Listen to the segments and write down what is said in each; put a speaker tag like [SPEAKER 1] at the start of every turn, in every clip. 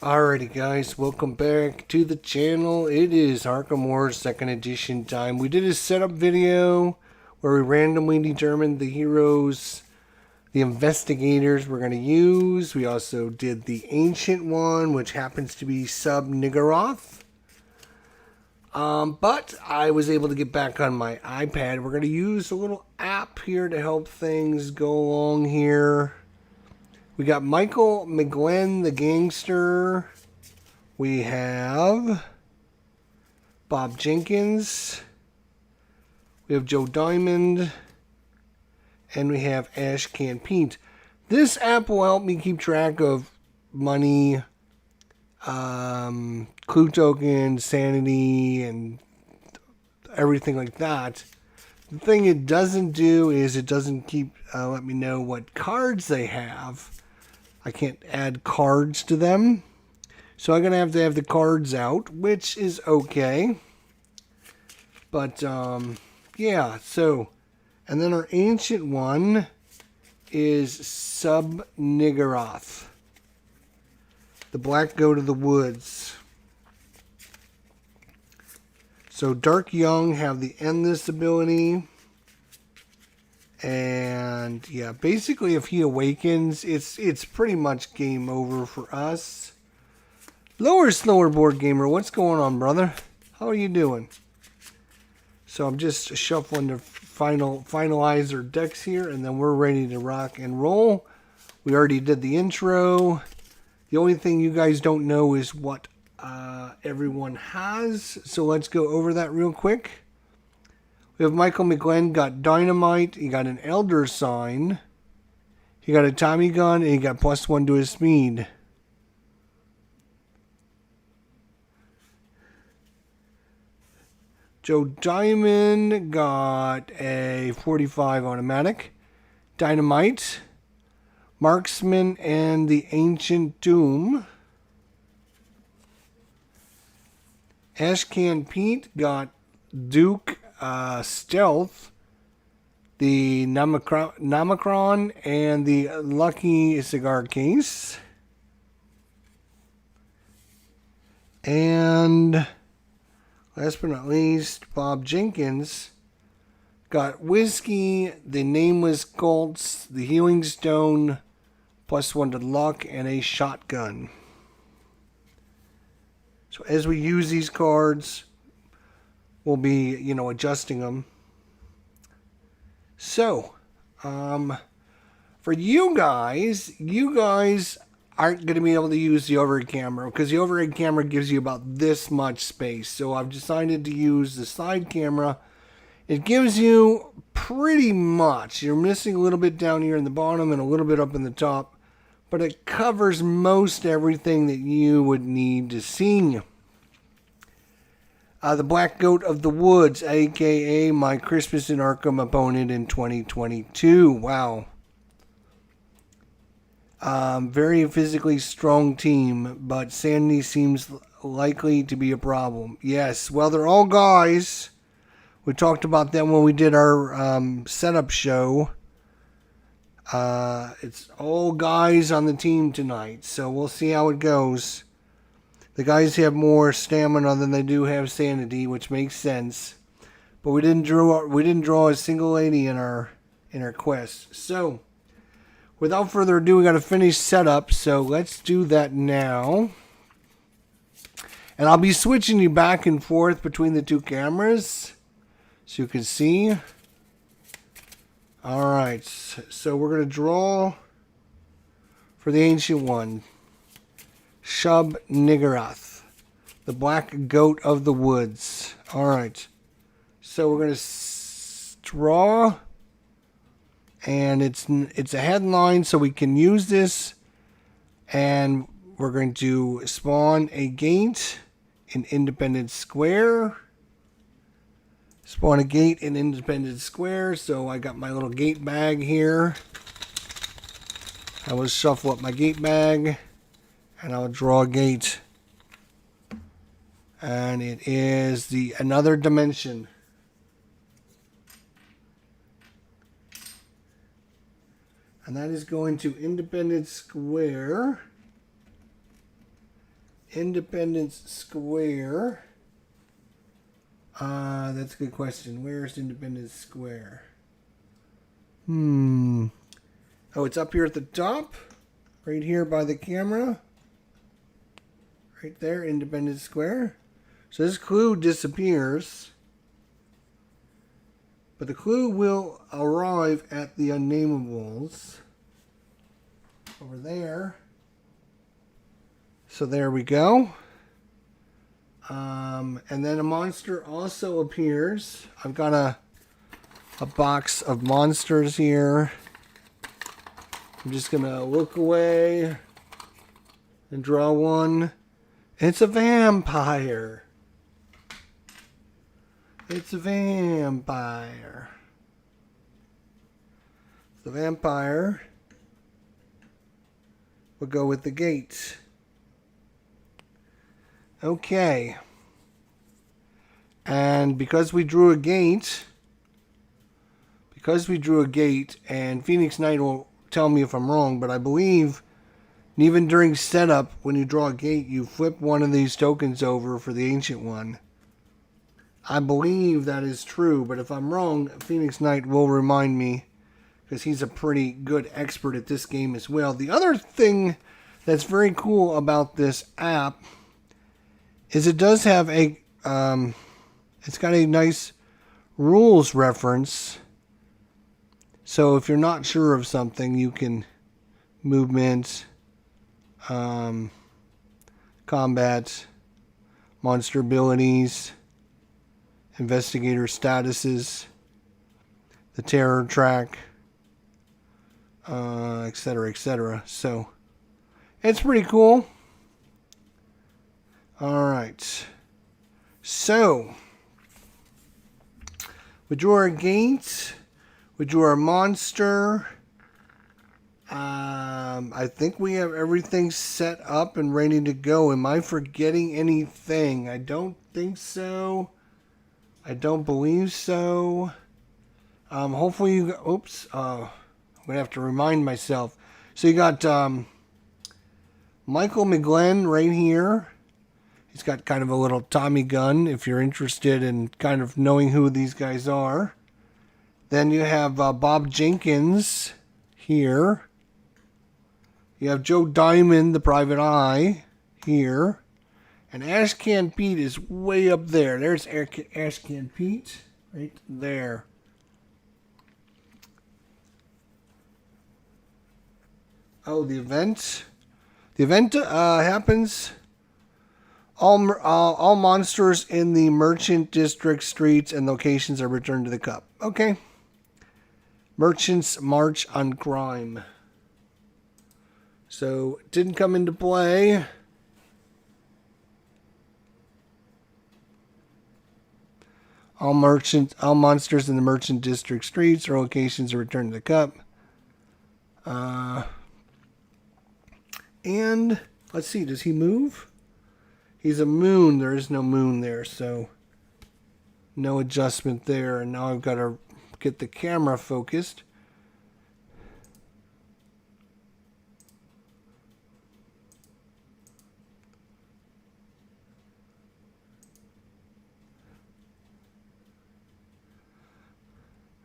[SPEAKER 1] Alrighty guys, welcome back to the channel. It is Arkham Wars 2nd edition time. We did a setup video where we randomly determined the heroes, the investigators we're going to use. We also did the ancient one, which happens to be Shub-Niggurath. But I was able to get back on my iPad. We're going to use a little app here to help things go along here. We got Michael McGlenn, the gangster. We have Bob Jenkins. We have Joe Diamond. And we have Ash Can Pete. This app will help me keep track of money, clue tokens, sanity, and everything like that. The thing it doesn't do is it doesn't keep let me know what cards they have. I can't add cards to them. So I'm going to have the cards out, which is okay. But, yeah, so, and then our ancient one is Shub-Niggurath, the black goat of the woods. So Dark Young have the Endless ability. And yeah, basically if he awakens, it's pretty much game over for us. Lower slower board gamer, what's going on, brother? How are you doing? So I'm just shuffling to finalize our decks here, and then we're ready to rock and roll. We already did the intro. The only thing you guys don't know is what everyone has. So let's go over that real quick. We have Michael McGlenn got Dynamite. He got an Elder Sign. He got a Tommy Gun, and he got +1 to his speed. Joe Diamond got a 45 automatic. Dynamite. Marksman and the Ancient Doom. Ash Can Pete got Duke Stealth, the Namacron, and the Lucky Cigar Case. And last but not least, Bob Jenkins got Whiskey, the Nameless Colts, the Healing Stone, +1 to luck, and a shotgun. So as we use these cards, we'll be, adjusting them. So, for you guys aren't going to be able to use the overhead camera because the overhead camera gives you about this much space. So I've decided to use the side camera. It gives you pretty much, you're missing a little bit down here in the bottom and a little bit up in the top, but it covers most everything that you would need to see. The Black Goat of the Woods, a.k.a. my Christmas in Arkham opponent in 2022. Wow. Very physically strong team, but sanity seems likely to be a problem. Yes, well, they're all guys. We talked about them when we did our setup show. It's all guys on the team tonight, so we'll see how it goes. The guys have more stamina than they do have sanity, which makes sense. But we didn't draw a single lady in our quest. So, without further ado, we got to finish setup. So let's do that now. And I'll be switching you back and forth between the two cameras, so you can see. All right. So we're gonna draw for the ancient one. Shub-Niggurath, the black goat of the woods. All right, so we're going to draw, and it's a headline, so we can use this, and we're going to spawn a gate in Independence Square. Spawn a gate in Independence Square, so I got my little gate bag here. I will shuffle up my gate bag. And I'll draw a gate. And it is another dimension. And that is going to Independence Square. Independence Square. That's a good question. Where's Independence Square? Oh, it's up here at the top. Right here by the camera. Right there, Independence Square. So this clue disappears. But the clue will arrive at the Unnamables. Over there. So there we go. And then a monster also appears. I've got a box of monsters here. I'm just going to look away and draw one. It's a vampire. It's a vampire. The vampire will go with the gate. Okay. And because we drew a gate, and Phoenix Knight will tell me if I'm wrong, but I believe even during setup, when you draw a gate, you flip one of these tokens over for the ancient one. I believe that is true, but if I'm wrong, Phoenix Knight will remind me, because he's a pretty good expert at this game as well. The other thing that's very cool about this app is it does have a, it's got a nice rules reference. So if you're not sure of something, you can movement, combat, monster abilities, investigator statuses, the terror track, etc., etc. So it's pretty cool. All right. So we drew our gate. We drew our monster. I think we have everything set up and ready to go. Am I forgetting anything? I don't think so. I don't believe so. Hopefully you... Oops. I'm going to have to remind myself. So you got Michael McGlenn right here. He's got kind of a little Tommy gun if you're interested in kind of knowing who these guys are. Then you have Bob Jenkins here. You have Joe Diamond, the Private Eye, here. And Ashcan Pete is way up there. There's Ashcan Pete right there. Oh, the event. The event happens. All monsters in the Merchant District streets and locations are returned to the cup. Okay. Merchants March on Crime. So, it didn't come into play. All monsters in the Merchant District streets or locations are returned to the cup. And, let's see, does he move? He's a moon. There is no moon there, so no adjustment there. And now I've got to get the camera focused.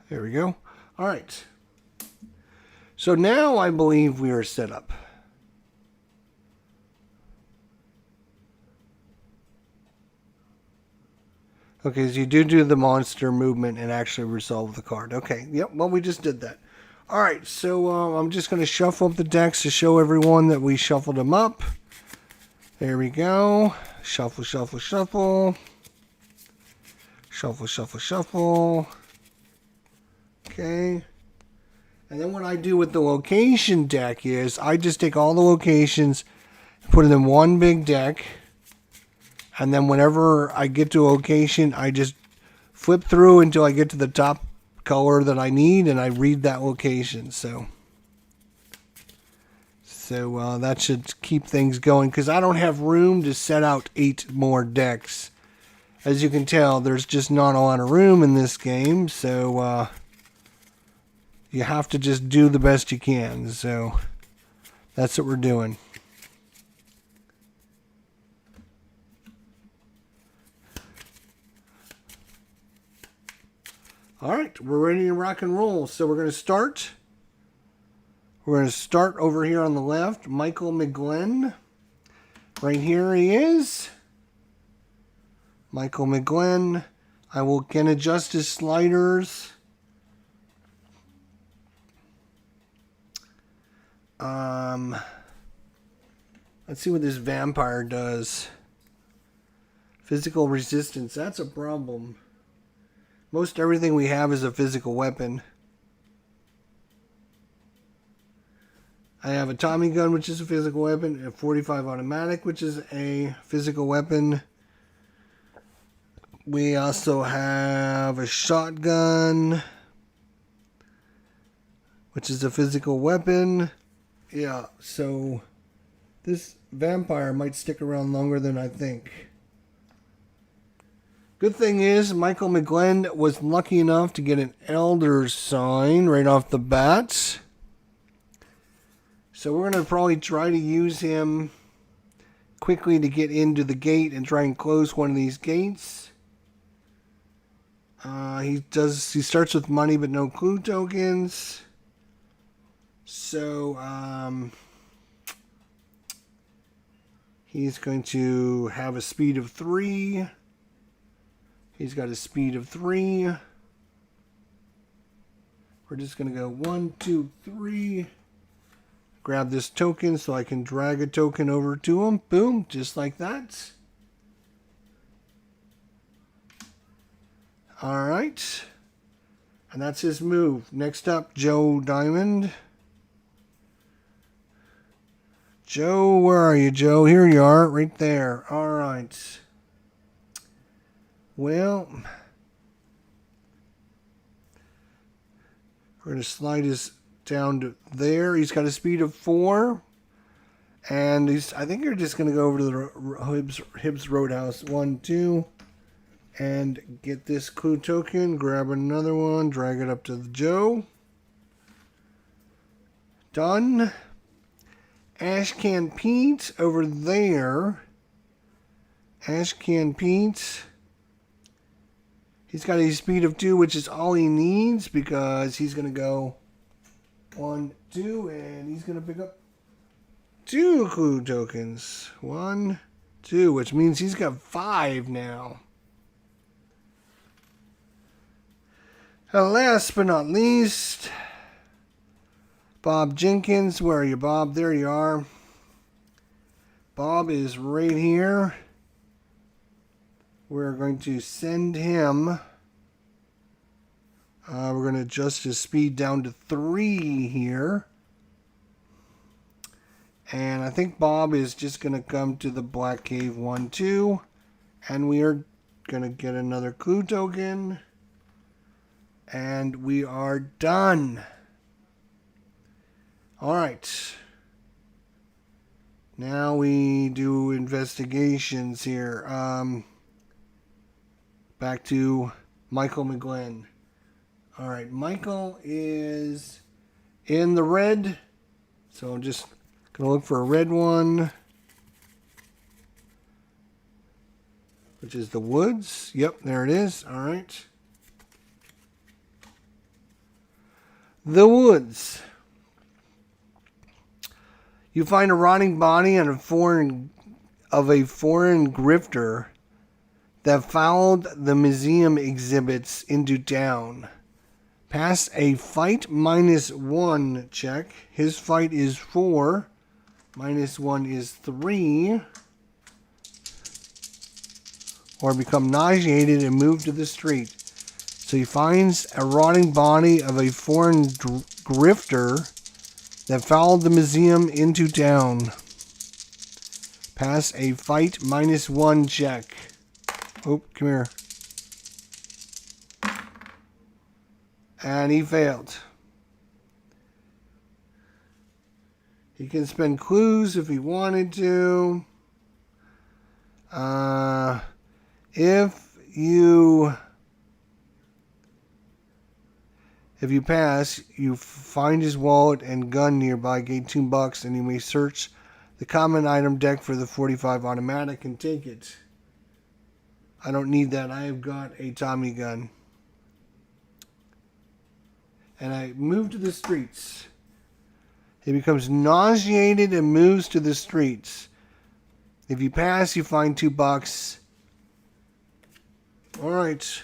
[SPEAKER 1] There we go. All right. So now I believe we are set up. Okay, so you do the monster movement and actually resolve the card. Okay, yep, well, we just did that. All right, so I'm just going to shuffle up the decks to show everyone that we shuffled them up. There we go. Shuffle, shuffle, shuffle. Shuffle, shuffle, shuffle. Okay. And then what I do with the location deck is I just take all the locations, put it in one big deck, and then whenever I get to a location, I just flip through until I get to the top color that I need, and I read that location. So that should keep things going, because I don't have room to set out 8 more decks. As you can tell, there's just not a lot of room in this game, so you have to just do the best you can. So that's what we're doing. All right, we're ready to rock and roll. So we're going to start. We're going to start over here on the left. Michael McGlenn. Right here he is. Michael McGlenn. I can adjust his sliders. Let's see what this vampire does. Physical resistance. That's a problem. Most everything we have is a physical weapon. I have a Tommy gun, which is a physical weapon, a 45 automatic, which is a physical weapon. We also have a shotgun, which is a physical weapon. Yeah, so this vampire might stick around longer than I think. Good thing is, Michael McGlenn was lucky enough to get an Elder sign right off the bat. So we're going to probably try to use him quickly to get into the gate and try and close one of these gates. He starts with money but no clue tokens. So he's going to have a speed of 3. He's got a speed of 3. We're just going to go 1, 2, 3. Grab this token so I can drag a token over to him. Boom, just like that. All right. And that's his move. Next up, Joe Diamond. Joe, where are you, Joe? Here you are, right there. All right. Well, we're going to slide his down to there. He's got a speed of 4. And I think you're just going to go over to the Hibbs Roadhouse. 1, 2. And get this clue token. Grab another one. Drag it up to the Joe. Done. Ashcan Pete over there. Ashcan Pete. He's got a speed of 2, which is all he needs because he's going to go 1, 2, and he's going to pick up 2 clue tokens. 1, 2, which means he's got 5 now. And last but not least, Bob Jenkins. Where are you, Bob? There you are. Bob is right here. We're going to send him. We're going to adjust his speed down to 3 here. And I think Bob is just going to come to the Black Cave 1, 2. And we are going to get another clue token. And we are done. All right. Now we do investigations here. Back to Michael McGlenn. All right, Michael is in the red. So I'm just going to look for a red one. Which is the woods. Yep, there it is. All right. The woods. You find a rotting body of a foreign grifter that followed the museum exhibits into town. Pass a fight -1 check. His fight is 4. -1 is 3. Or become nauseated and move to the street. So he finds a rotting body of a foreign grifter that followed the museum into town. Pass a fight -1 check. Oh, come here. And he failed. He can spend clues if he wanted to. If you pass, you find his wallet and gun nearby, gain $2, and you may search the common item deck for the 45 automatic and take it. I don't need that. I have got a Tommy gun. and I move to the streets. He becomes nauseated and moves to the streets. If you pass, you find $2. All right.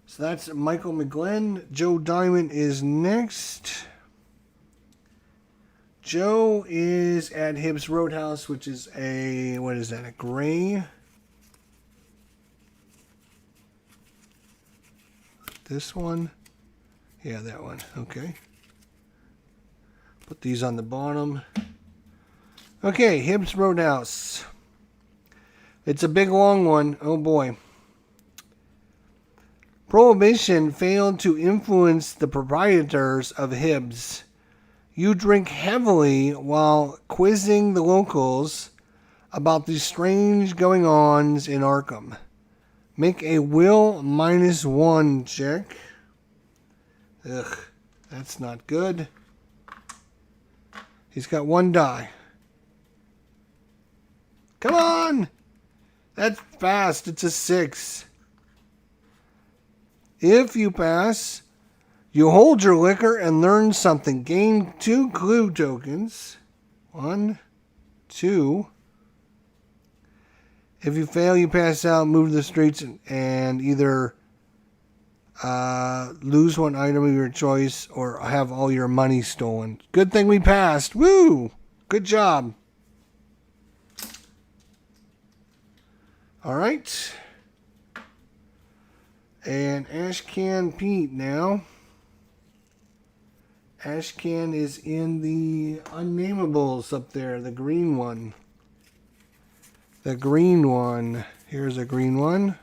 [SPEAKER 1] So that's Michael McGlynn. Joe Diamond is next. Joe is at Hibbs Roadhouse, which is a, what is that, a gray? This one? Yeah, that one. Okay. Put these on the bottom. Okay, Hibbs Roadhouse. It's a big long one. Oh boy. Prohibition failed to influence the proprietors of Hibbs. You drink heavily while quizzing the locals about the strange going-ons in Arkham. Make a will -1 check. Ugh, that's not good. He's got 1 die. Come on! That's fast. It's a 6. If you pass, you hold your liquor and learn something. Gain 2 clue tokens. 1, 2. If you fail, you pass out, move to the streets, and either lose one item of your choice or have all your money stolen. Good thing we passed. Woo! Good job. All right. And Ashcan Pete now. Ashcan is in the unnamables up there, the green one. The green one. Here's a green one.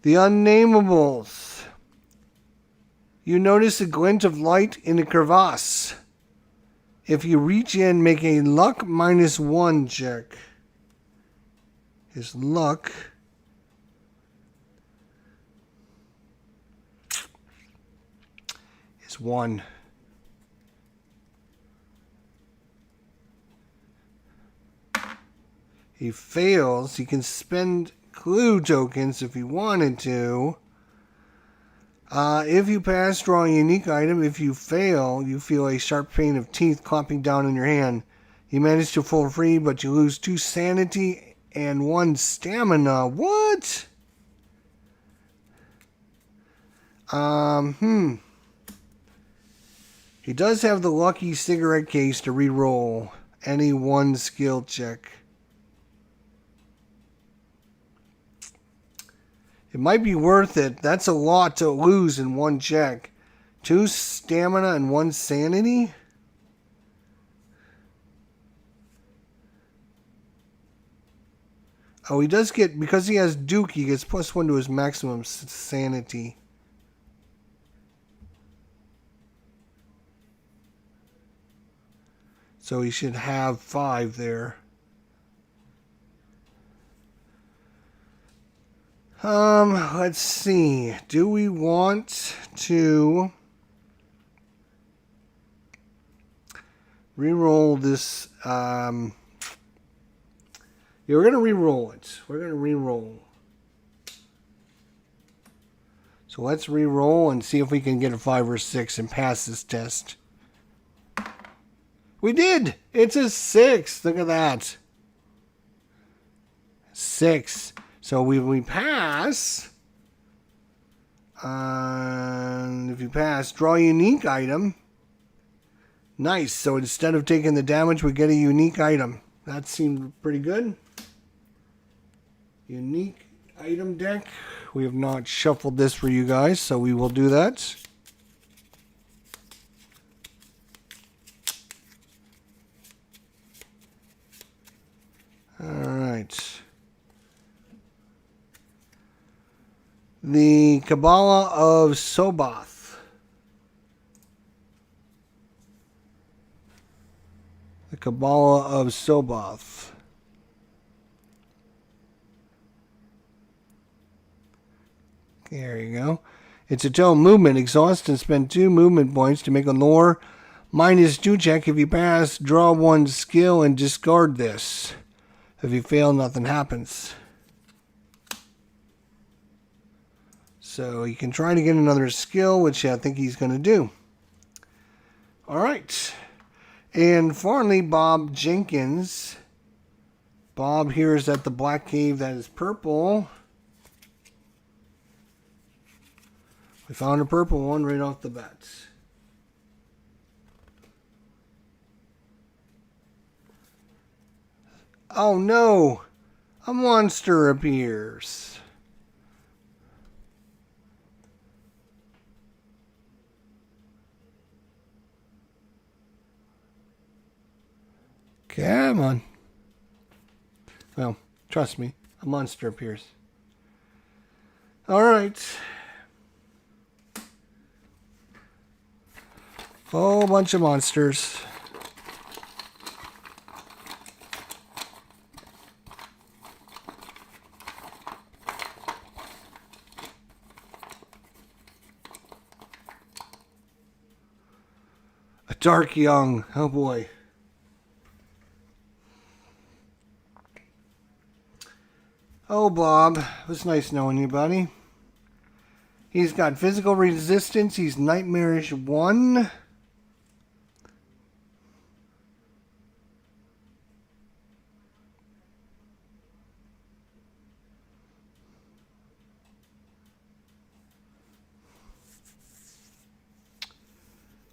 [SPEAKER 1] The unnamables. You notice a glint of light in a crevasse. If you reach in, make a luck -1 check. His luck is 1. He fails. He can spend clue tokens if he wanted to. If you pass, draw a unique item. If you fail, you feel a sharp pain of teeth clopping down on your hand. You manage to pull free, but you lose 2 sanity and 1 stamina. What? He does have the lucky cigarette case to re-roll any 1 skill check. It might be worth it. That's a lot to lose in 1 check. 2 stamina and 1 sanity? Oh, he does get, because he has Duke, he gets +1 to his maximum sanity. So he should have 5 there. Let's see. Do we want to re-roll this? Yeah, we're going to re-roll it. We're going to re-roll. So let's re-roll and see if we can get a 5 or 6 and pass this test. We did! It's a 6. Look at that. 6. So we pass. And if you pass, draw a unique item. Nice. So instead of taking the damage, we get a unique item. That seemed pretty good. Unique item deck. We have not shuffled this for you guys, so we will do that. All right. The Kabbalah of Soboth. The Kabbalah of Soboth. There you go. It's a tone movement. Exhaust and spend 2 movement points to make a lore -2 check. If you pass, draw 1 skill and discard this. If you fail, nothing happens. So he can try to get another skill, which I think he's going to do. All right. And finally, Bob Jenkins. Bob here is at the Black Cave that is purple. We found a purple one right off the bat. Oh no! A monster appears. Come on. Well, trust me, a monster appears. Alright. Whole bunch of monsters. A dark young. Oh boy. Oh, Bob. It was nice knowing you, buddy. He's got physical resistance. He's Nightmarish 1.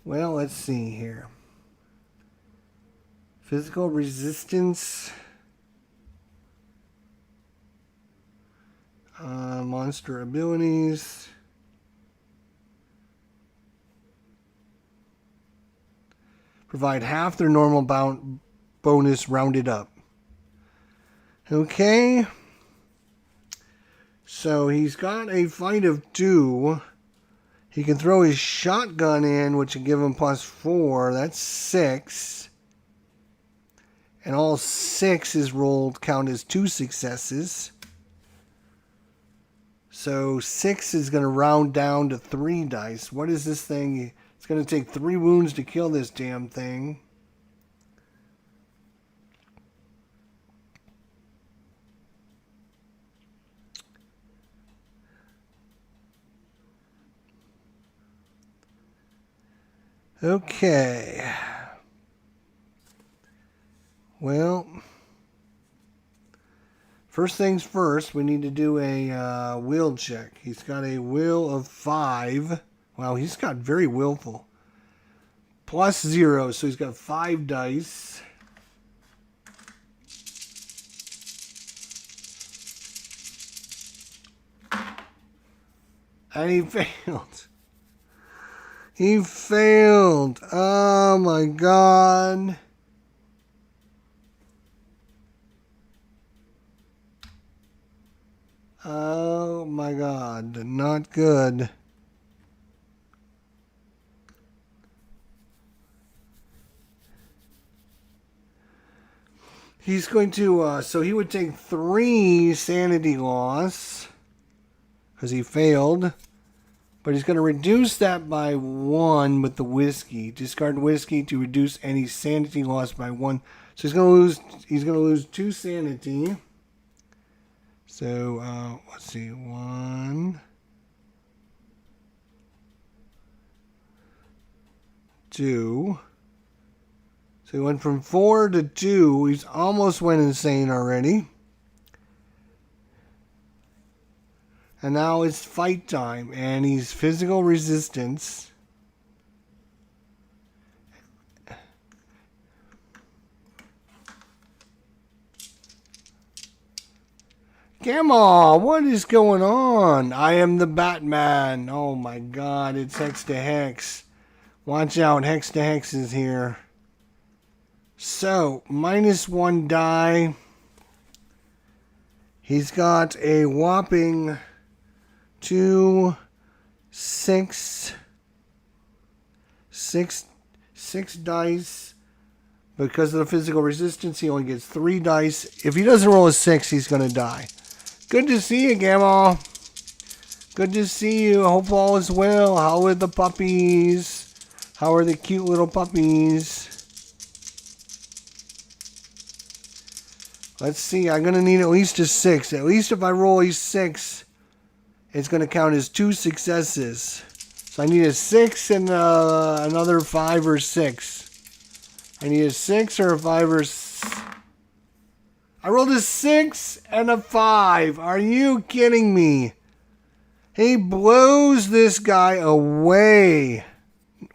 [SPEAKER 1] Well, let's see here. Physical resistance. Monster abilities. Provide half their normal bonus rounded up. Okay. So he's got a fight of 2. He can throw his shotgun in, which will give him +4. That's 6. And all 6 is rolled count as 2 successes. So 6 is going to round down to 3 dice. What is this thing? It's going to take 3 wounds to kill this damn thing. Okay. Well, first things first, we need to do a will check. He's got a will of 5. Wow, he's got very willful. +0, so he's got 5 dice. And he failed. He failed. Oh my God. Oh my God. Not good. He's going to, so he would take 3 sanity loss because he failed. But he's going to reduce that by 1 with the whiskey. Discard whiskey to reduce any sanity loss by 1. So he's going to lose 2 sanity. So let's see, 1, 2. So he went from 4 to 2. He's almost went insane already. And now it's fight time, and he's physical resistance. Come on, what is going on? I am the Batman. Oh my God, it's Hex to Hex. Watch out, Hex to Hex is here. So, -1 die. He's got a whopping 2, 6 dice. Because of the physical resistance, he only gets 3 dice. If he doesn't roll a 6, he's going to die. Good to see you, Gamma. Good to see you. I hope all is well. How are the puppies? How are the cute little puppies? Let's see. I'm going to need at least a 6. At least if I roll a 6, it's going to count as 2 successes. So I need a 6 and another 5 or 6. I need a 6 or a 5 or 6. I rolled a 6 and a 5. Are you kidding me? He blows this guy away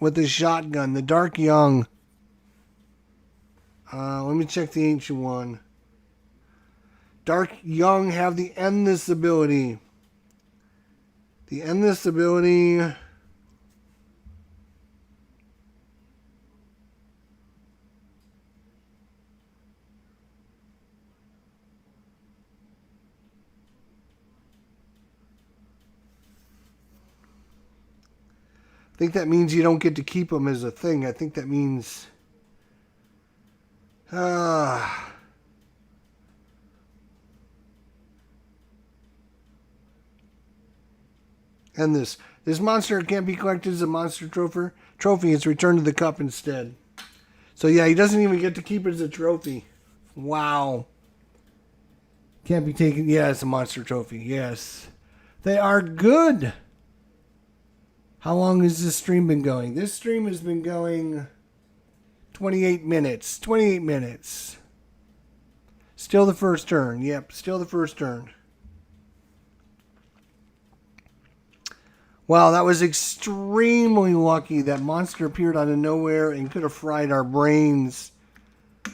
[SPEAKER 1] with the shotgun, the Dark Young. Let me check the Ancient one. Dark Young have the Endless ability. The Endless ability. I think that means you don't get to keep them as a thing. I think that means... And this monster can't be collected as a monster trophy. It's returned to the cup instead. So yeah, he doesn't even get to keep it as a trophy. Wow. Can't be taken. Yeah, it's a monster trophy. Yes. They are good. How long has this stream been going? This stream has been going 28 minutes. 28 minutes. Still the first turn. Yep, still the first turn. Wow, that was extremely lucky. That monster appeared out of nowhere and could have fried our brains.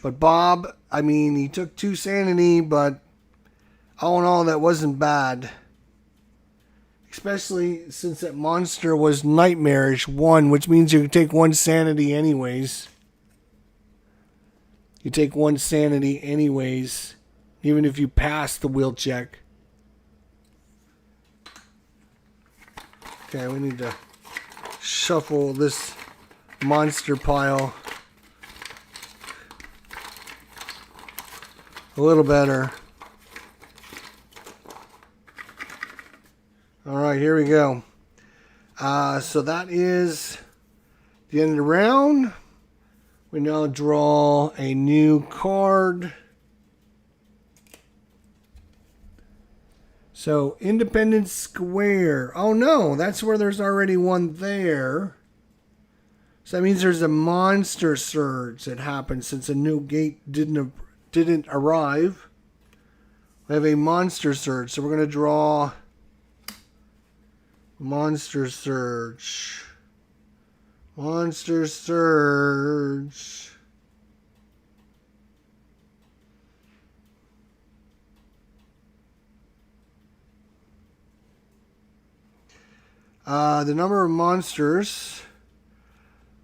[SPEAKER 1] But Bob, I mean, he took 2 sanity, but all in all, that wasn't bad. Especially since that monster was nightmarish 1, which means you can take 1 sanity anyways. You take 1 sanity anyways, even if you pass the will check. Okay, we need to shuffle this monster pile a little better. Alright, here we go. So that is the end of the round. We now draw a new card. So, Independence Square. Oh no, that's where there's already one there. So that means there's a monster surge that happened since a new gate didn't arrive. We have a monster surge. So we're going to draw Monster Surge. Monster Surge. The number of monsters,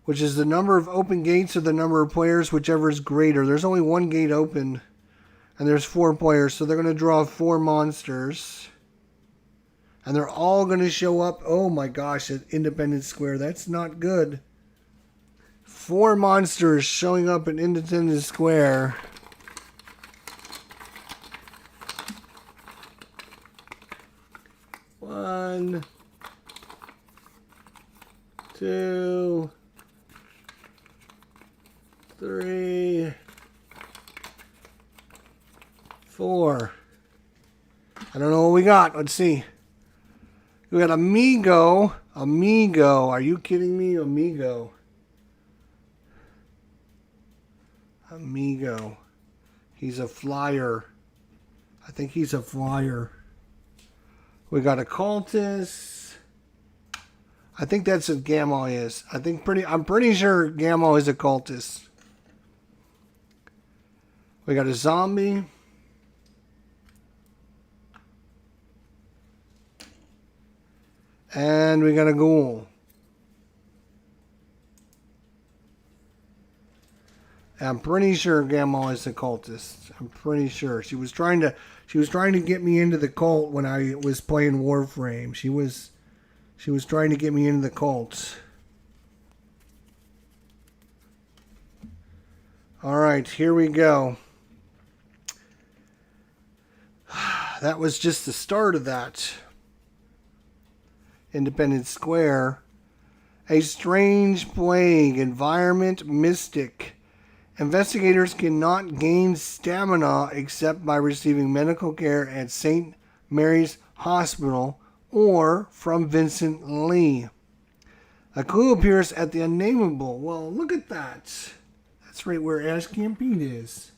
[SPEAKER 1] which is the number of open gates or the number of players, whichever is greater. There's only 1 gate open, and there's 4 players, so they're going to draw 4 monsters. And they're all going to show up, oh my gosh, at Independence Square. That's not good. 4 monsters showing up at Independence Square. One, 2, 3, 4. I don't know what we got. Let's see. We got Amigo. Amigo. Are you kidding me? Amigo. Amigo. He's a flyer. I think he's a flyer. We got a cultist. I think that's what Gamma is. I'm pretty sure Gamma is a cultist. We got a zombie. And we got a ghoul. I'm pretty sure Gamma is a cultist. I'm pretty sure. She was trying to get me into the cult when I was playing Warframe. She was trying to get me into the cult. Alright, here we go. That was just the start of that. Independence Square. A strange plague. Environment mystic. Investigators cannot gain stamina except by receiving medical care at St. Mary's Hospital or from Vincent Lee. A clue appears at the unnameable. Well, look at that. That's right where Ash Campede is.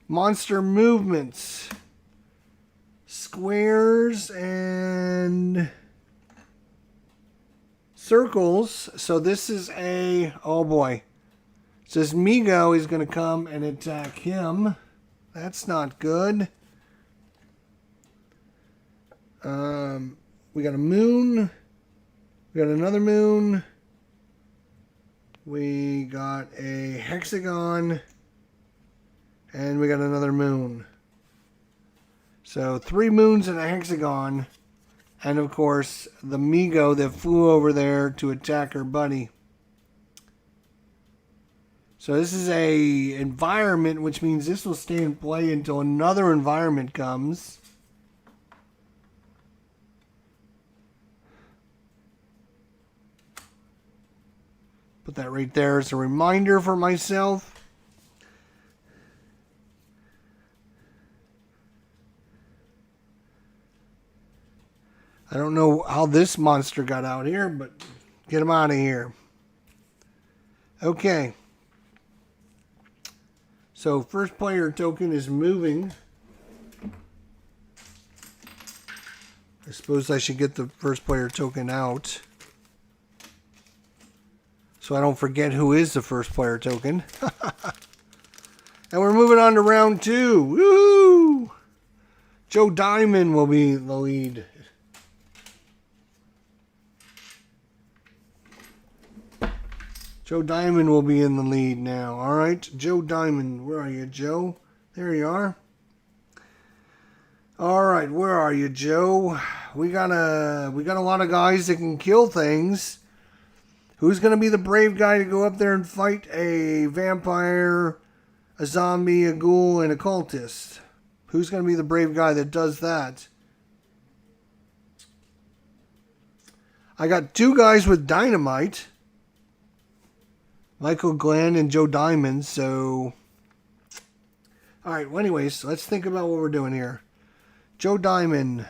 [SPEAKER 1] Monster movements. Squares and circles. So this is a... Oh boy. It says Migo is going to come and attack him. That's not good. We got a moon. We got another moon. We got a hexagon. And we got another moon. So 3 moons and a hexagon. And of course, the Migo that flew over there to attack her buddy. So this is a environment, which means this will stay in play until another environment comes. Put that right there as a reminder for myself. I don't know how this monster got out here, but get him out of here. Okay. So first player token is moving. I suppose I should get the first player token out, so I don't forget who is the first player token. And we're moving on to round 2. Woo! Joe Diamond will be the lead. Joe Diamond will be in the lead now. All right, Joe Diamond. Where are you, Joe? There you are. All right, where are you, Joe? We got a lot of guys that can kill things. Who's going to be the brave guy to go up there and fight a vampire, a zombie, a ghoul, and a cultist? Who's going to be the brave guy that does that? I got 2 guys with dynamite. Michael Glenn and Joe Diamond, so... Alright, well anyways, let's think about what we're doing here. Joe Diamond.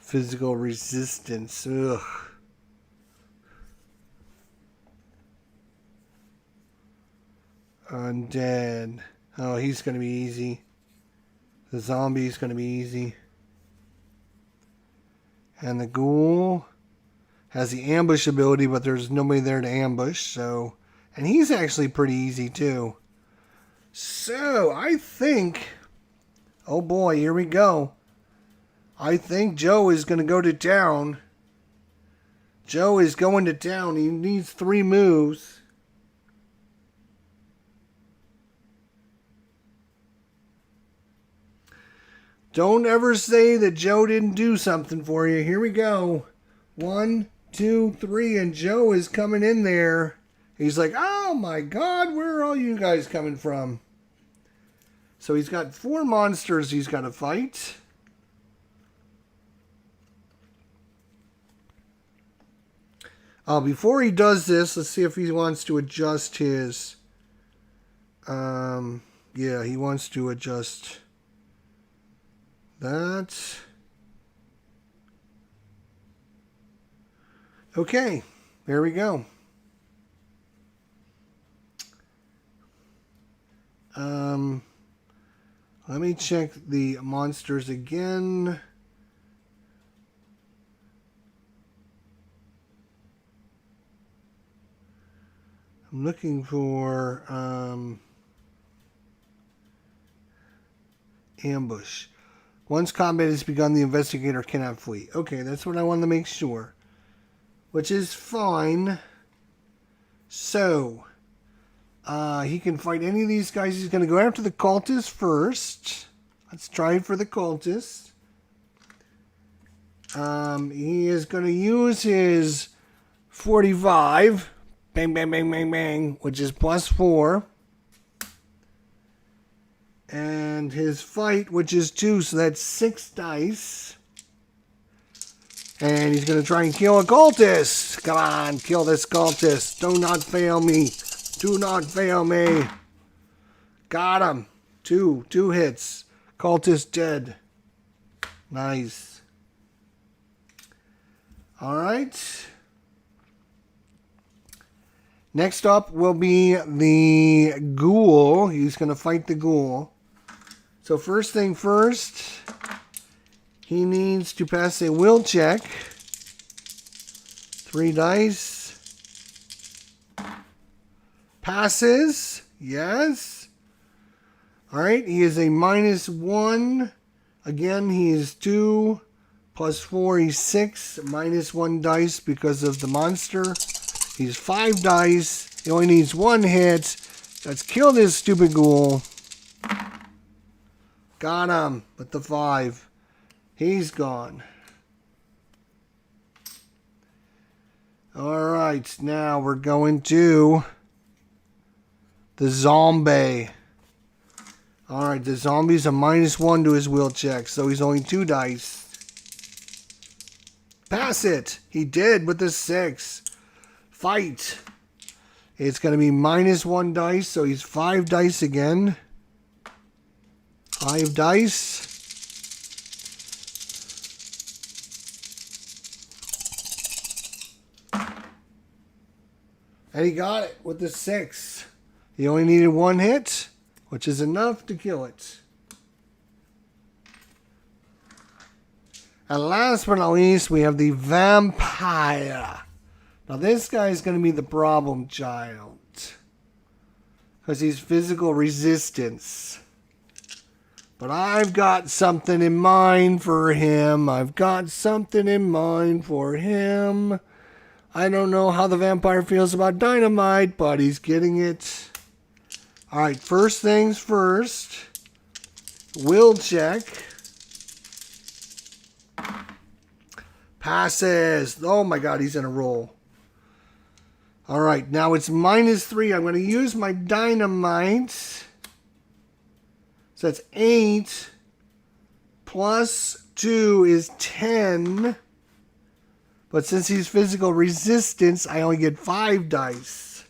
[SPEAKER 1] Physical resistance. Ugh. Undead. Oh, he's going to be easy. The zombie's going to be easy. And the ghoul has the ambush ability, but there's nobody there to ambush. So, and he's actually pretty easy too. So, I think... Oh boy, here we go. I think Joe is going to go to town. Joe is going to town. He needs 3 moves. Don't ever say that Joe didn't do something for you. Here we go. 1, 2, 3, and Joe is coming in there. He's like, oh my God, where are all you guys coming from? So he's got 4 monsters he's got to fight. Before he does this, let's see if he wants to adjust his... yeah, he wants to adjust that. Okay, there we go. Let me check the monsters again. I'm looking for ambush. Once combat has begun, the investigator cannot flee. Okay, that's what I wanted to make sure. Which is fine. So, he can fight any of these guys. He's going to go after the cultist first. Let's try for the cultist. He is going to use his 45. Bang, bang, bang, bang, bang, which is +4. And his fight, which is 2, so that's 6 dice. And he's going to try and kill a cultist. Come on, kill this cultist. Do not fail me. Do not fail me. Got him. 2 hits. Cultist dead. Nice. All right. Next up will be the ghoul. He's going to fight the ghoul. So first thing first, he needs to pass a will check. 3 dice. Passes. Yes. All right. He is a -1. Again, he is 2. +4, he's 6. -1 dice because of the monster. He's 5 dice. He only needs 1 hit. Let's kill this stupid ghoul. Got him with the 5. He's gone. Alright, now we're going to the zombie. Alright, the zombie's a -1 to his will check, so he's only 2 dice. Pass it! He did with the 6. Fight! It's going to be -1 dice, so he's 5 dice again. 5 dice. And he got it with the 6. He only needed 1 hit, which is enough to kill it. And last but not least, we have the vampire. Now this guy is going to be the problem child. Because he's physical resistance. But I've got something in mind for him. I've got something in mind for him. I don't know how the vampire feels about dynamite, but he's getting it. Alright, first things first. Will check. Passes. Oh my god, he's in a roll. Alright, now it's -3. I'm going to use my dynamite. So that's 8. +2 is 10. But since he's physical resistance, I only get 5 dice.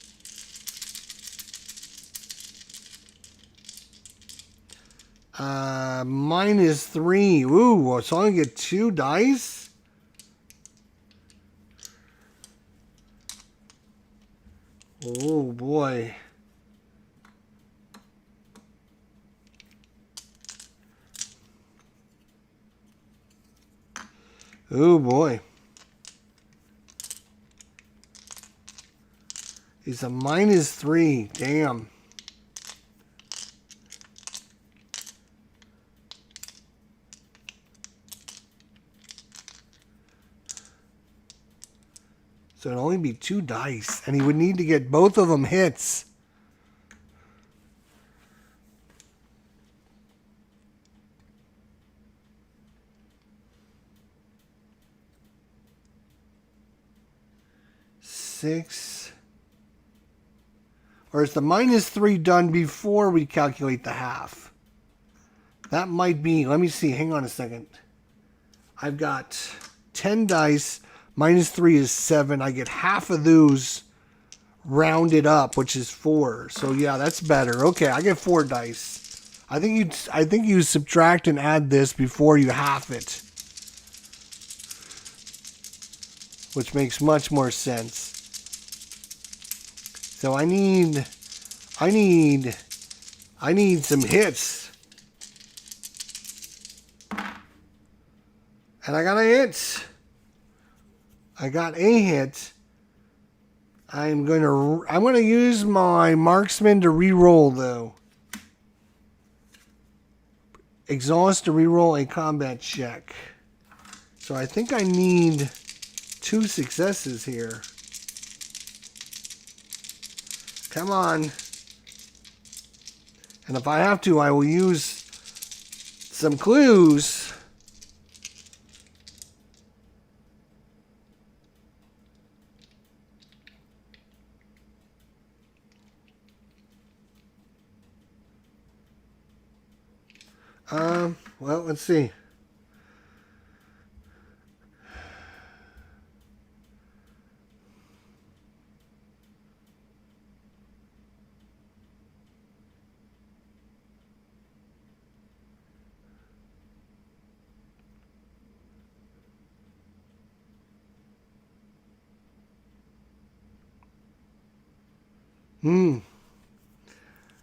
[SPEAKER 1] -3. Ooh, so I only get 2 dice? Oh boy. Oh boy. He's a -3. Damn. So it'd only be 2 dice, and he would need to get both of them hits. Six. Or is the -3 done before we calculate the half? That might be. Let me see. Hang on a second. I've got 10 dice. -3 is 7. I get half of those rounded up, which is 4. So yeah, that's better. Okay, I get 4 dice. I think you subtract and add this before you half it, which makes much more sense. So I need some hits. And I got a hit. I got a hit. I'm gonna use my marksman to re-roll though. Exhaust to re-roll a combat check. So I think I need 2 successes here. Come on. And if I have to, I will use some clues. Well, let's see.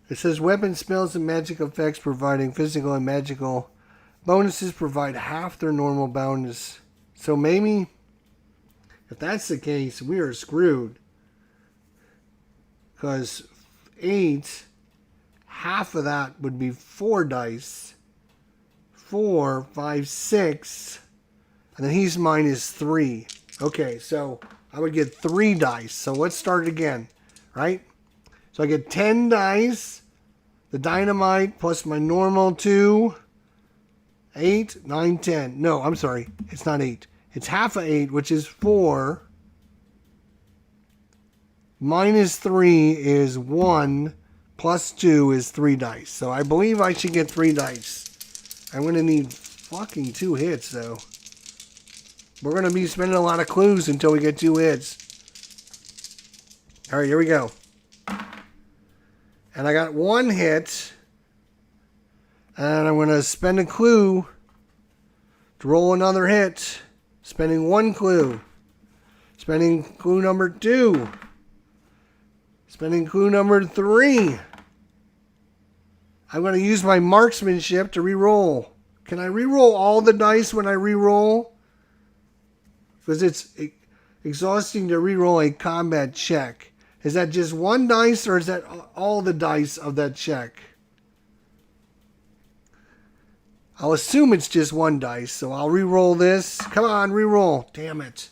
[SPEAKER 1] It says weapon spells and magic effects providing physical and magical bonuses provide half their normal bonus. So maybe if that's the case, we are screwed. Because 8, half of that would be 4 dice. 4, 5, 6. And then he's minus 3. Okay, so I would get 3 dice. So let's start it again, right? So I get 10 dice, the dynamite plus my normal 2, 8, 9, 10. No, I'm sorry. It's not 8. It's half of 8, which is 4. Minus 3 is 1. Plus 2 is 3 dice. So I believe I should get 3 dice. I'm going to need fucking 2 hits, though. We're going to be spending a lot of clues until we get 2 hits. All right, here we go. And I got 1 hit. And I'm going to spend a clue to roll another hit. Spending 1 clue. Spending clue number 2. Spending clue number 3. I'm going to use my marksmanship to re-roll. Can I re-roll all the dice when I re-roll? Because it's exhausting to re-roll a combat check. Is that just 1 dice or is that all the dice of that check? I'll assume it's just 1 dice, so I'll re-roll this. Come on, re-roll. Damn it.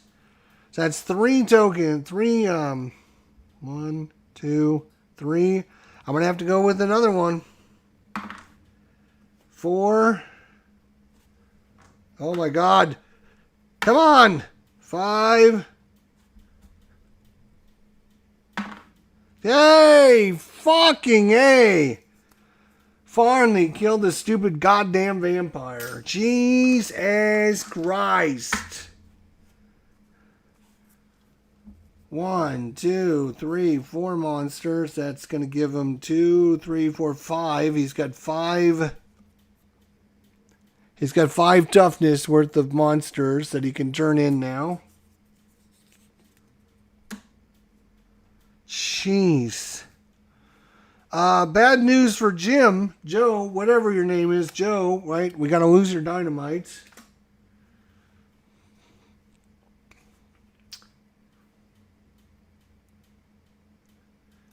[SPEAKER 1] So that's 3 tokens. 3, 1, 2, 3. I'm going to have to go with another one. 4. Oh my God. Come on. 5. Yay! Fucking A! Finally killed the stupid goddamn vampire. Jesus Christ. 1, 2, 3, 4 monsters. That's going to give him 2, 3, 4, 5. He's got 5. He's got 5 toughness worth of monsters that he can turn in now. Jeez. Bad news for Jim. Joe, whatever your name is. Joe, right? We got to lose your dynamite.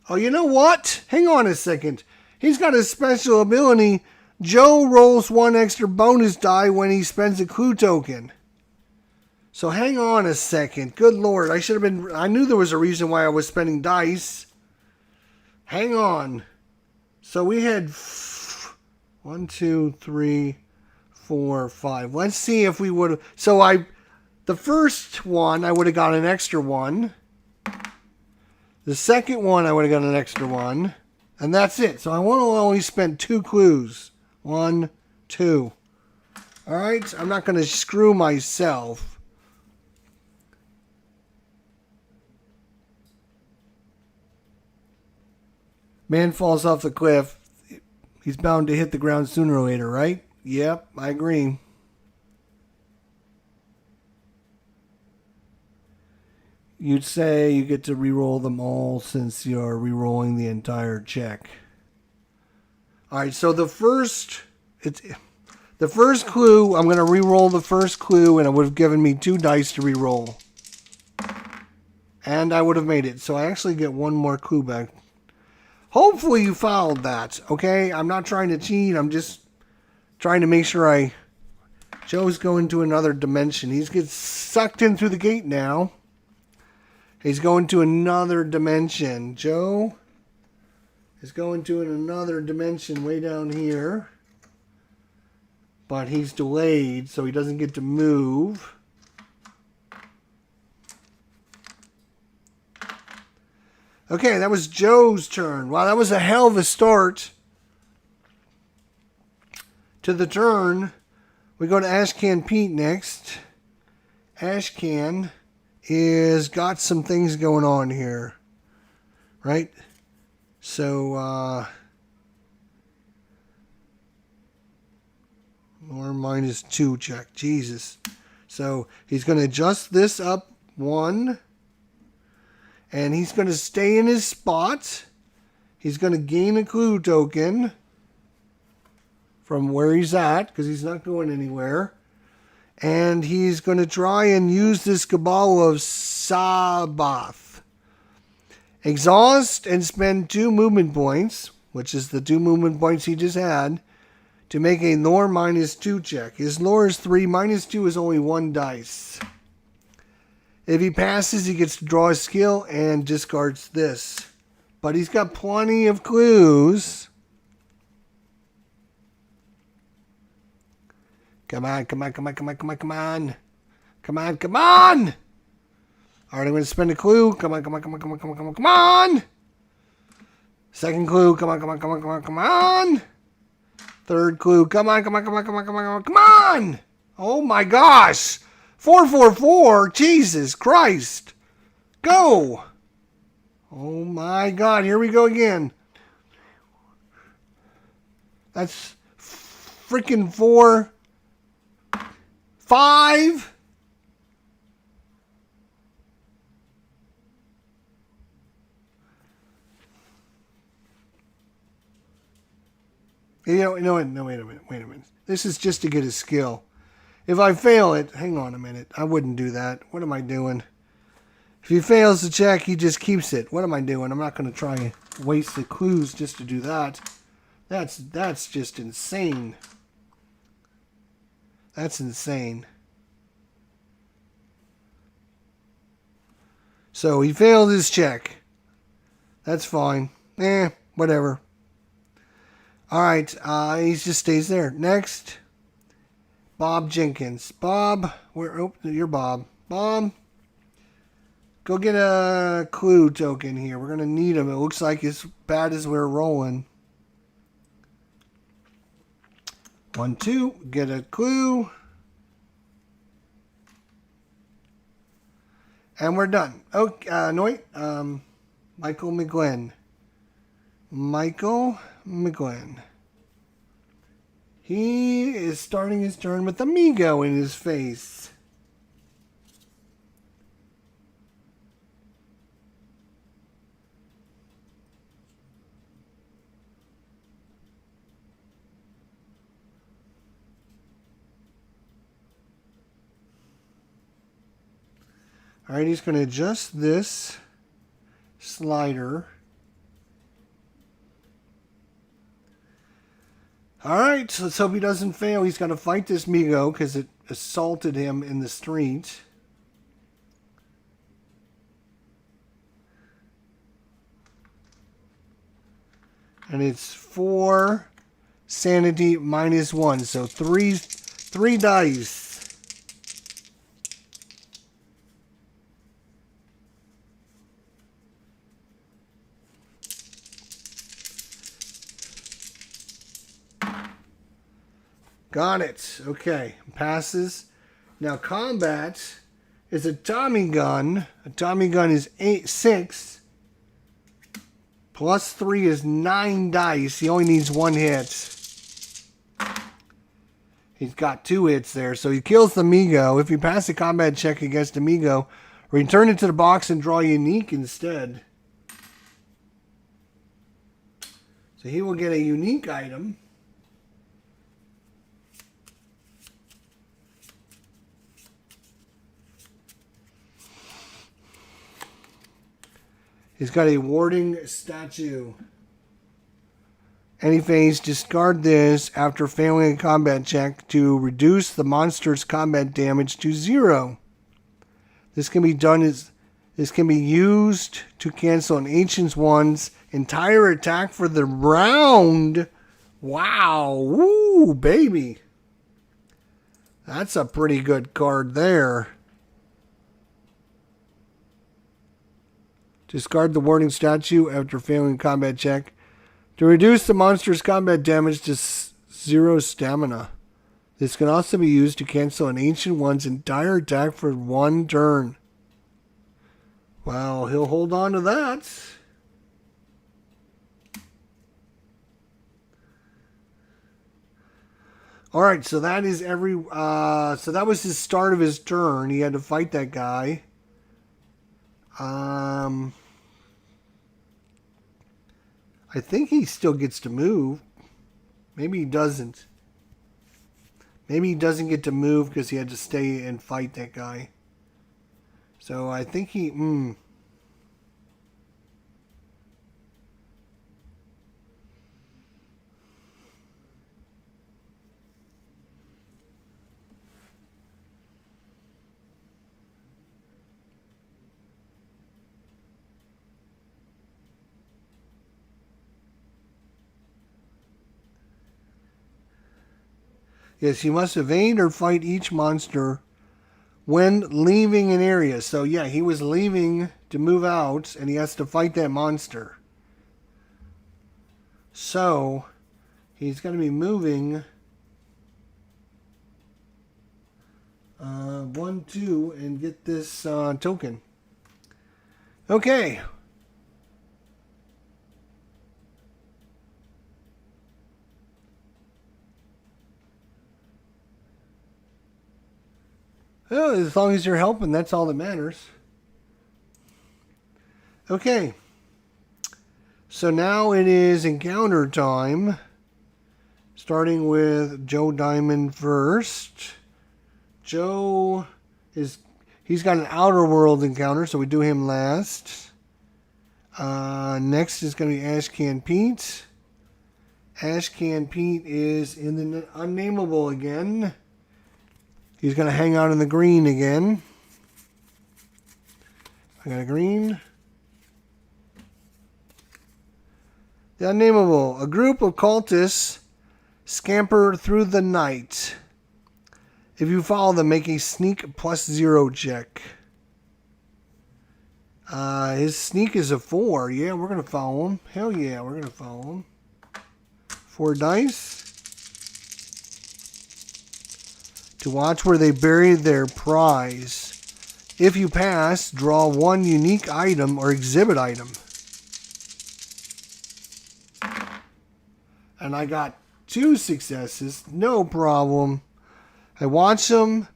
[SPEAKER 1] Oh, you know what? Hang on a second. He's got a special ability. Joe rolls 1 extra bonus die when he spends a clue token. So hang on a second. Good Lord. I knew there was a reason why I was spending dice. Hang on. So we had 1, 2, 3, 4, 5. Let's see if we would have. The first one, I would have got an extra 1. The second one, I would have got an extra 1. And that's it. So I want to only spend 2 clues. 1, 2. All right. I'm not going to screw myself. Man falls off the cliff. He's bound to hit the ground sooner or later, right? Yep, I agree. You'd say you get to re-roll them all since you're re-rolling the entire check. All right, so the first clue, I'm going to re-roll the first clue, and it would have given me 2 dice to re-roll. And I would have made it. So I actually get 1 more clue back. Hopefully you followed that, okay? I'm not trying to cheat. I'm just trying to make sure Joe's going to another dimension. He gets sucked in through the gate now. He's going to another dimension. Joe is going to another dimension way down here. But he's delayed, so he doesn't get to move. Okay, that was Joe's turn. Wow, that was a hell of a start to the turn. We go to Ashcan Pete next. Ashcan is got some things going on here, right? So, or -2 check. Jesus. So he's going to adjust this up 1. And he's going to stay in his spot. He's going to gain a clue token from where he's at, because he's not going anywhere. And he's going to try and use this Cabal of Sabath. Exhaust and spend 2 movement points, which is the 2 movement points he just had, to make a lore -2 check. His lore is 3, -2 is only 1 dice. If he passes, he gets to draw a skill and discards this. But he's got plenty of clues. Come on, come on, come on, come on, come on, come on. Come on, come on! Alright, I'm going to spend a clue. Come on, come on, come on, come on, come on, come on, come on! Second clue. Come on, come on, come on, come on, come on! Third clue. Come on, come on, come on, come on, come on, come on! Oh my gosh! 444? Jesus Christ! Go! Oh my God, here we go again. That's freaking 4, 5. No, wait a minute. This is just to get a skill. If I fail it, hang on a minute. I wouldn't do that. What am I doing? If he fails the check, he just keeps it. What am I doing? I'm not going to try and waste the clues just to do that. That's just insane. That's insane. So he failed his check. That's fine. Whatever. Alright, he just stays there. Next, Bob Jenkins. Bob, you're Bob. Bob, go get a clue token here. We're going to need him. It looks like as bad as we're rolling. 1, 2, get a clue. And we're done. Okay, Michael McGlynn. Michael McGlynn. He is starting his turn with Amigo in his face. All right, he's going to adjust this slider. All right, so let's hope he doesn't fail. He's got to fight this Migo because it assaulted him in the street. And it's 4 sanity -1, so three dice. Got it. Okay. Passes. Now combat is a Tommy gun. A Tommy gun is 6. Plus 3 is 9 dice. He only needs 1 hit. He's got 2 hits there. So he kills the Migo. If you pass a combat check against the Migo, return it to the box and draw unique instead. So he will get a unique item. He's got a warding statue. Any phase, discard this after failing a combat check to reduce the monster's combat damage to 0. This can be used to cancel an Ancient One's entire attack for the round. Wow. Woo, baby. That's a pretty good card there. Discard the warding statue after failing a combat check to reduce the monster's combat damage to 0 stamina. This can also be used to cancel an Ancient One's entire attack for 1 turn. Well, he'll hold on to that. Alright, so that is so that was his start of his turn. He had to fight that guy. I think he still gets to move. Maybe he doesn't. Maybe he doesn't get to move because he had to stay and fight that guy. So I think he... Yes, you must evade or fight each monster when leaving an area. So yeah, he was leaving to move out, and he has to fight that monster. So he's going to be moving 1, 2, and get this token. Okay. Well, as long as you're helping, that's all that matters. Okay. So now it is encounter time. Starting with Joe Diamond first. Joe he's got an outer world encounter, so we do him last. Next is going to be Ashcan Pete. Ashcan Pete is in the unnameable again. He's going to hang out in the green again. I got a green. The unnameable. A group of cultists scamper through the night. If you follow them, make a sneak +0 check. His sneak is a 4. Yeah, we're going to follow him. Hell yeah, we're going to follow him. 4 dice. To watch where they bury their prize. If you pass, draw 1 unique item or exhibit item. And I got 2 successes, no problem. I watch them,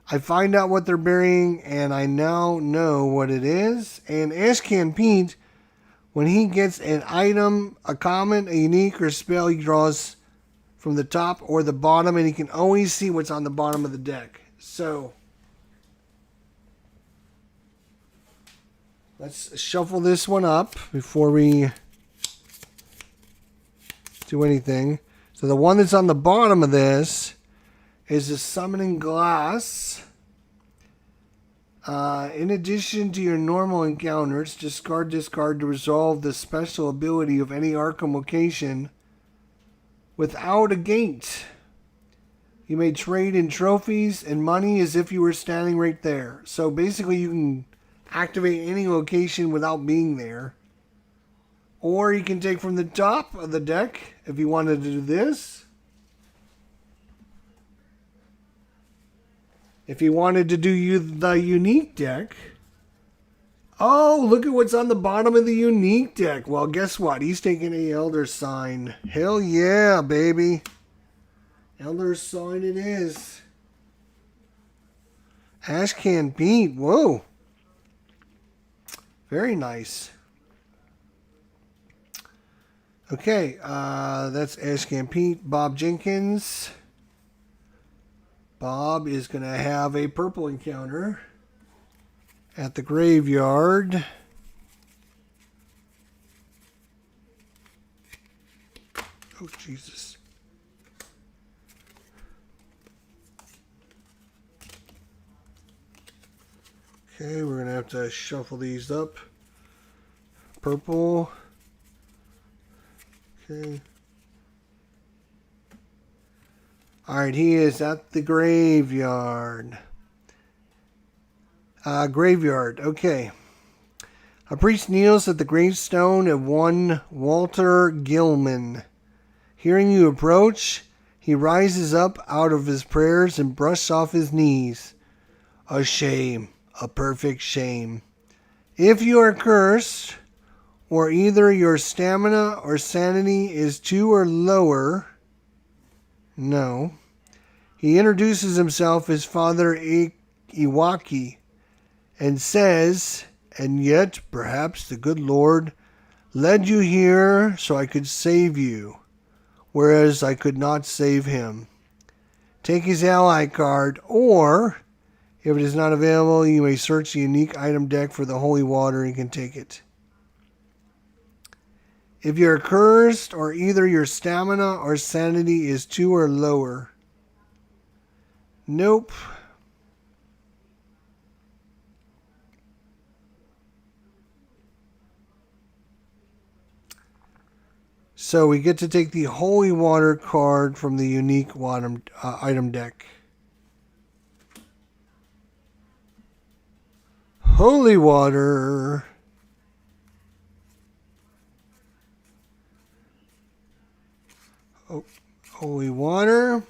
[SPEAKER 1] I find out what they're burying, and I now know what it is. And Ashcan Pete, when he gets an item, a common, a unique, or spell, he draws from the top or the bottom, and he can always see what's on the bottom of the deck. So let's shuffle this one up before we do anything. So the one that's on the bottom of this is a Summoning Glass. In addition to your normal encounters, discard this card to resolve the special ability of any Arkham location without a gate. You may trade in trophies and money as if you were standing right there. So basically you can activate any location without being there. Or you can take from the top of the deck if you wanted to do this. If you wanted to do the unique deck. Oh, look at what's on the bottom of the unique deck. Well, guess what? He's taking a Elder Sign. Hell yeah, baby. Elder Sign it is. Ashcan Pete. Whoa. Very nice. Okay, that's Ashcan Pete. Bob Jenkins. Bob is going to have a purple encounter at the graveyard. Oh, Jesus. Okay, we're going to have to shuffle these up. Purple. Okay. Alright, he is at the graveyard. Graveyard, okay. A priest kneels at the gravestone of one Walter Gilman. Hearing you approach, He rises up out of his prayers and brushes off his knees. A shame, a perfect shame. If you are cursed, or either your stamina or sanity is 2 or lower, no. He introduces himself as Father Iwaki and says, and yet perhaps the good Lord led you here so I could save you, whereas I could not save him. Take his ally card, or if it is not available, you may search the unique item deck for the holy water and can take it. If you're cursed, or either your stamina or sanity is 2 or lower. Nope. So we get to take the holy water card from the unique item deck. Holy water. Oh, holy water.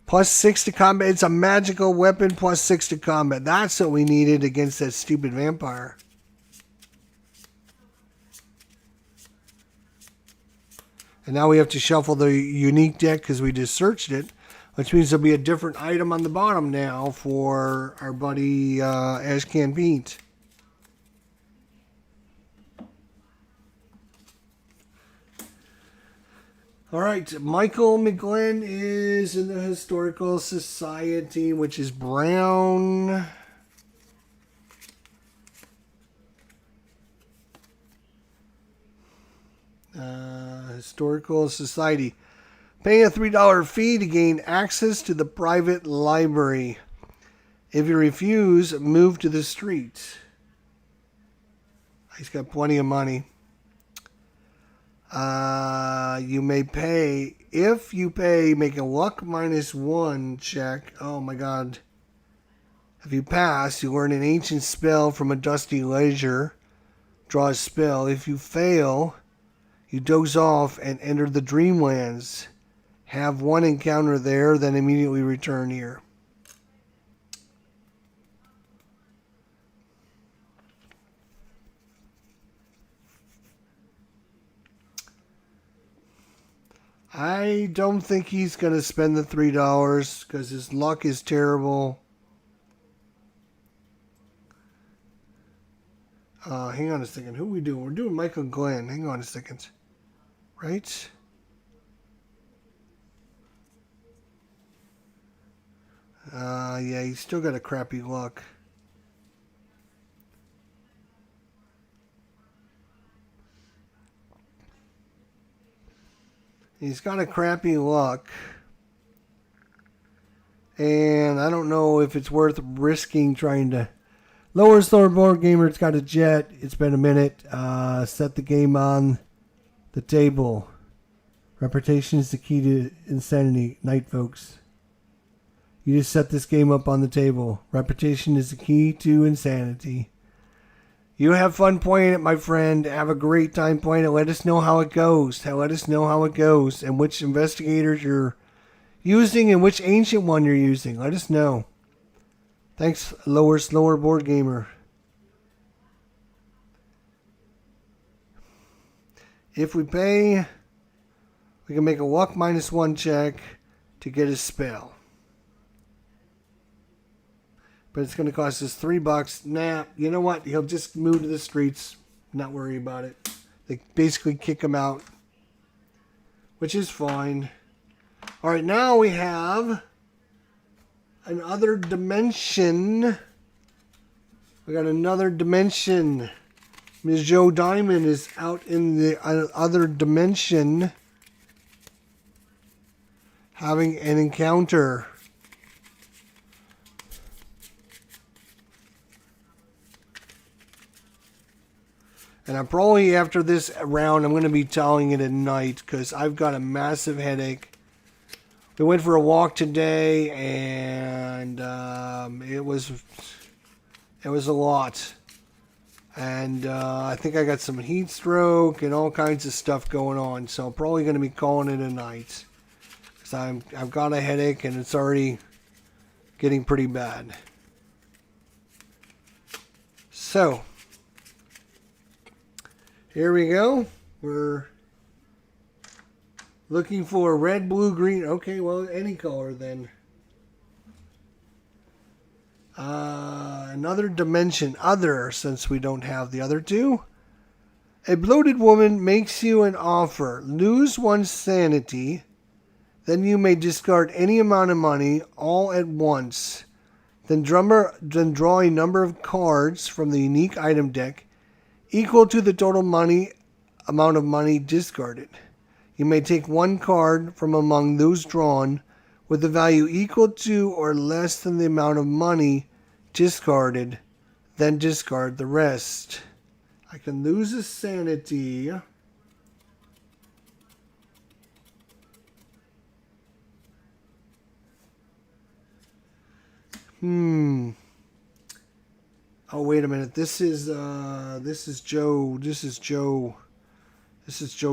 [SPEAKER 1] +6 to combat. It's a magical weapon, +6 to combat. That's what we needed against that stupid vampire. And now we have to shuffle the unique deck because we just searched it, which means there'll be a different item on the bottom now for our buddy Ashcan Pete. All right, Michael McGlynn is in the Historical Society, which is brown. Historical Society. Pay a $3 fee to gain access to the private library. If you refuse, move to the street. He's got plenty of money. You may pay. If you pay, make a luck -1 check. Oh my god. If you pass, you learn an ancient spell from a dusty ledger. Draw a spell. If you fail, you doze off and enter the Dreamlands. Have one encounter there, then immediately return here. I don't think he's going to spend the $3 because his luck is terrible. Hang on a second. Who are we doing? We're doing Michael Glenn. Hang on a second. Right? Yeah, he's still got a crappy luck. He's got a crappy luck. And I don't know if it's worth risking trying to... Lower board gamer, it's got a jet. It's been a minute. Set the game on the table. Reputation is the key to insanity. Night, folks. You just set this game up on the table. Reputation is the key to insanity. You have fun playing it, my friend. Have a great time playing it. Let us know how it goes. Let us know how it goes and which investigators you're using and which ancient one you're using. Let us know. Thanks, slower board gamer. If we pay, we can make a luck -1 check to get a spell. But it's going to cost us $3. Nah, you know what? He'll just move to the streets. Not worry about it. They basically kick him out, which is fine. All right, now we have another dimension. We got another dimension. Ms. Joe Diamond is out in the other dimension having an encounter. And I'm probably, after this round, I'm going to be telling it at night because I've got a massive headache. We went for a walk today, and it was a lot. And I think I got some heat stroke and all kinds of stuff going on. So I'm probably going to be calling it a night. because I've got a headache and it's already getting pretty bad. So here we go. We're looking for red, blue, green. Okay, well, any color then. Another dimension, other, since we don't have the other two. A bloated woman makes you an offer. Lose one's sanity. Then you may discard any amount of money all at once. Then draw a number of cards from the unique item deck equal to the total amount of money discarded. You may take one card from among those drawn with a value equal to or less than the amount of money discarded, then discard the rest. I can lose a sanity. Oh, wait a minute. This is Joe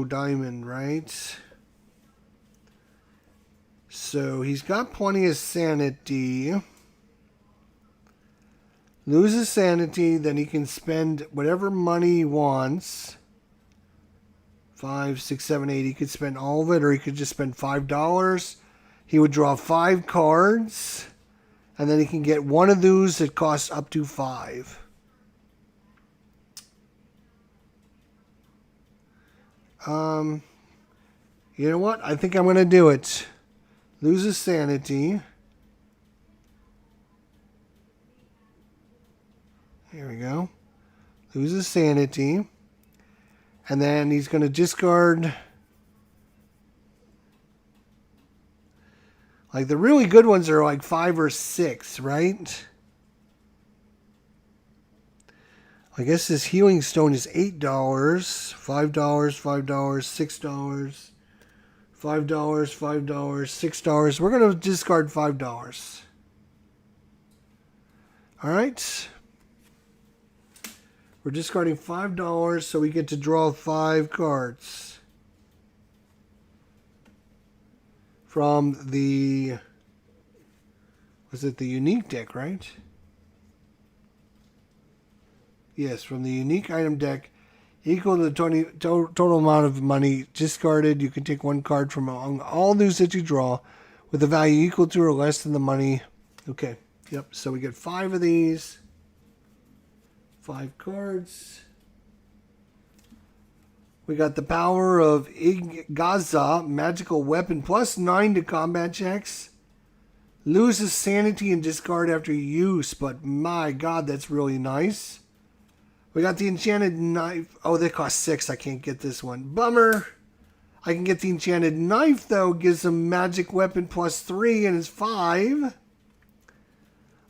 [SPEAKER 1] Diamond, right? So he's got plenty of sanity. Loses sanity, then he can spend whatever money he wants. 5, 6, 7, 8. He could spend all of it, or he could just spend $5. He would draw 5 cards, and then he can get one of those that costs up to 5. You know what? I think I'm going to do it. Loses sanity. Here we go. Loses sanity. And then he's going to discard. Like the really good ones are like 5 or 6, right? I guess this healing stone is $8. $5, $5, $6. $5, $5, $6. We're going to discard $5. All right. We're discarding $5, so we get to draw 5 cards from the, was it the unique deck, right? Yes, from the unique item deck, equal to the total amount of money discarded. You can take one card from among all those that you draw with a value equal to or less than the money. Okay, yep, so we get 5 of these. 5 cards. We got the power of Igaza, magical weapon, +9 to combat checks. Loses sanity and discard after use, but my god, that's really nice. We got the enchanted knife. Oh, they cost 6. I can't get this one. Bummer. I can get the enchanted knife, though. Gives him magic weapon +3 and it's 5.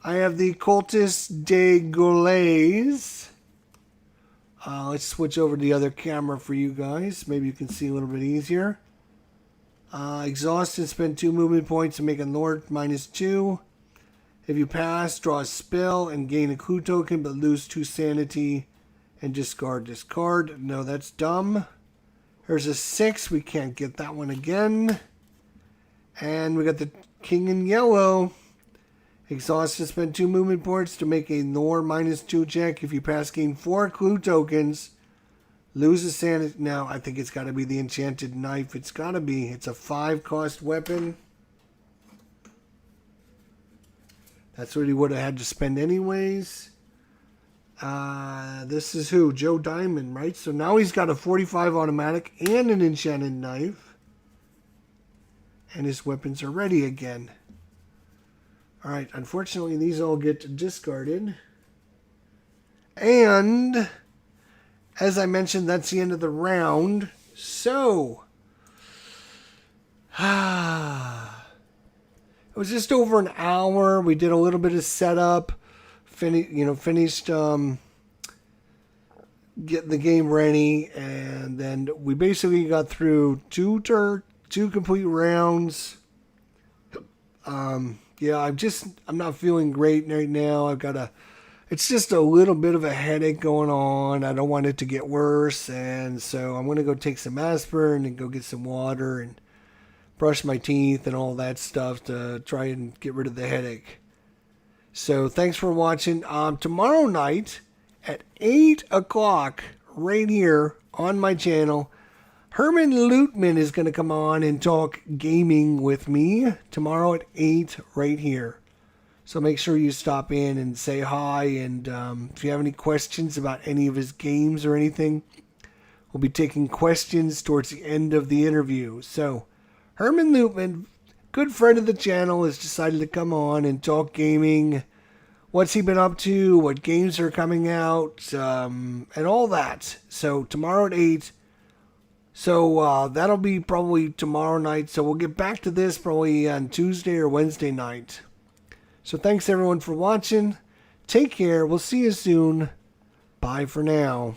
[SPEAKER 1] I have the Cultist de Gaules. Let's switch over to the other camera for you guys. Maybe you can see a little bit easier. Exhaust and spend 2 movement points to make a Lord -2. If you pass, draw a spell and gain a clue token, but lose 2 sanity and discard this card. No, that's dumb. Here's a 6. We can't get that one again. And we got the King in Yellow. Exhaust and spend 2 movement points to make a Nor -2 check. If you pass, gain 4 clue tokens. Lose a sanity. Now, I think it's got to be the enchanted knife. It's got to be. It's a 5-cost weapon. That's what he would have had to spend anyways. This is who? Joe Diamond, right? So now he's got a 45 automatic and an enchanted knife. And his weapons are ready again. Alright, unfortunately these all get discarded. And, as I mentioned, that's the end of the round. So, it was just over an hour. We did a little bit of setup. Finished getting the game ready. And then we basically got through two complete rounds. Yeah, I'm not feeling great right now. It's just a little bit of a headache going on. I don't want it to get worse. And so I'm going to go take some aspirin and go get some water and brush my teeth and all that stuff to try and get rid of the headache. So thanks for watching. Tomorrow night at 8 o'clock right here on my channel, Herman Lootman is going to come on and talk gaming with me tomorrow at 8 right here. So make sure you stop in and say hi. And if you have any questions about any of his games or anything, we'll be taking questions towards the end of the interview. So Herman Lootman, good friend of the channel, has decided to come on and talk gaming. What's he been up to? What games are coming out? And all that. So tomorrow at 8. So that'll be probably tomorrow night. So we'll get back to this probably on Tuesday or Wednesday night. So thanks everyone for watching. Take care. We'll see you soon. Bye for now.